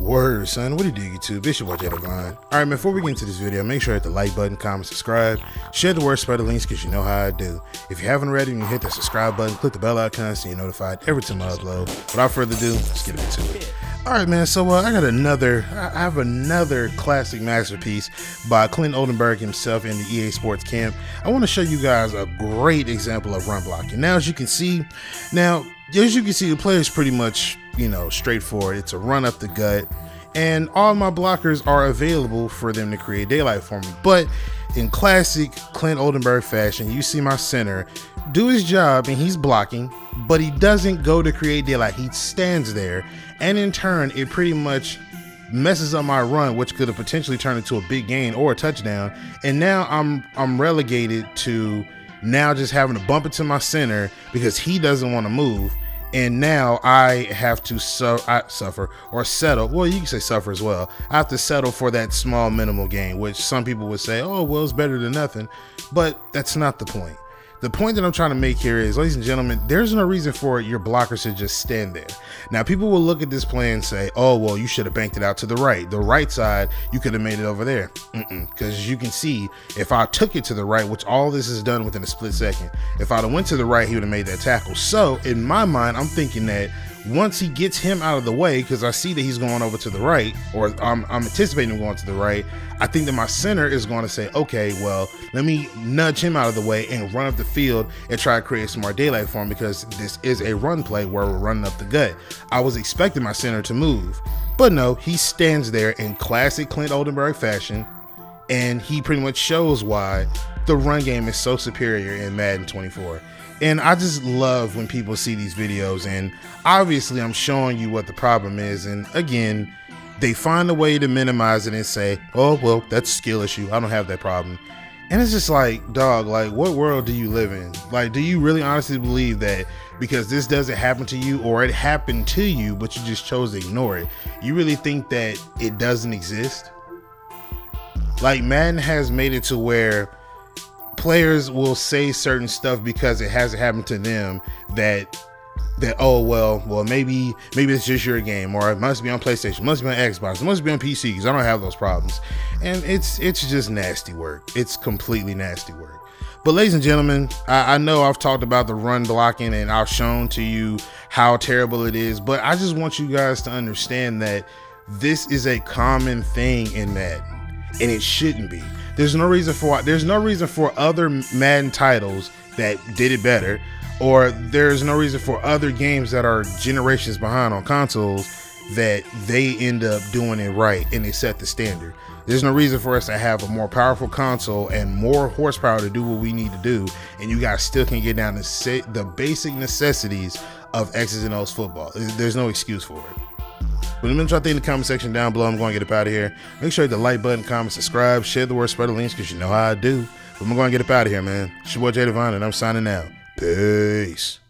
Word, son. What do you do, YouTube? It's your boy, Madden. Alright, before we get into this video, make sure you hit the like button, comment, subscribe, share the word, spread the links, because you know how I do. If you haven't already, you can hit the subscribe button, click the bell icon so you're notified every time I upload. Without further ado, let's get into it. Alright, man, so I have another classic masterpiece by Clint himself in the EA Sports camp. I want to show you guys a great example of run blocking. Now, as you can see, the play is pretty much, straightforward. It's a run up the gut, and all my blockers are available for them to create daylight for me. But in classic Clint fashion, you see my center do his job and he's blocking, but he doesn't go to create daylight. He stands there, and in turn, it pretty much messes up my run, which could have potentially turned into a big gain or a touchdown. And now I'm relegated to now just having to bump into my center because he doesn't want to move. And now I have to suffer or settle. Well, you can say suffer as well. I have to settle for that small minimal gain, which some people would say, oh, well, it's better than nothing. But that's not the point. The point that I'm trying to make here is, ladies and gentlemen, there's no reason for your blockers to just stand there. Now, people will look at this play and say, oh, well, you should have banked it out to the right. The right side, you could have made it over there. Because as you can see, if I took it to the right, which all this is done within a split second, if I'd have went to the right, he would have made that tackle. So in my mind, I'm thinking that once he gets him out of the way, because I see that he's going over to the right, or I'm anticipating him going to the right, I think that my center is going to say, okay, well, let me nudge him out of the way and run up the field and try to create some more daylight for him, because this is a run play where we're running up the gut. I was expecting my center to move, but no, he stands there in classic Clint fashion, and he pretty much shows why the run game is so superior in Madden 24. And I just love when people see these videos, and obviously I'm showing you what the problem is, and again, they find a way to minimize it and say, oh, well, that's a skill issue, I don't have that problem. And it's just like, dog, like, what world do you live in? Like, do you really honestly believe that because this doesn't happen to you, or it happened to you but you just chose to ignore it, you really think that it doesn't exist? Like, Madden has made it to where players will say certain stuff because it hasn't happened to them, that oh, well maybe it's just your game, or it must be on PlayStation, must be on Xbox, it must be on PC because I don't have those problems. And it's just nasty work. It's completely nasty work. But ladies and gentlemen, I know I've talked about the run blocking and I've shown to you how terrible it is, but I just want you guys to understand that this is a common thing in Madden, and it shouldn't be. There's no reason for other Madden titles that did it better, or there's no reason for other games that are generations behind on consoles that they end up doing it right and they set the standard. There's no reason for us to have a more powerful console and more horsepower to do what we need to do, and you guys still can get down to the basic necessities of X's and O's football. There's no excuse for it. But let me know what y'all think in the comment section down below. I'm going to get up out of here. Make sure you hit the like button, comment, subscribe, share the word, spread the links, because you know how I do. But I'm going to get up out of here, man. It's your boy, Madden, and I'm signing out. Peace.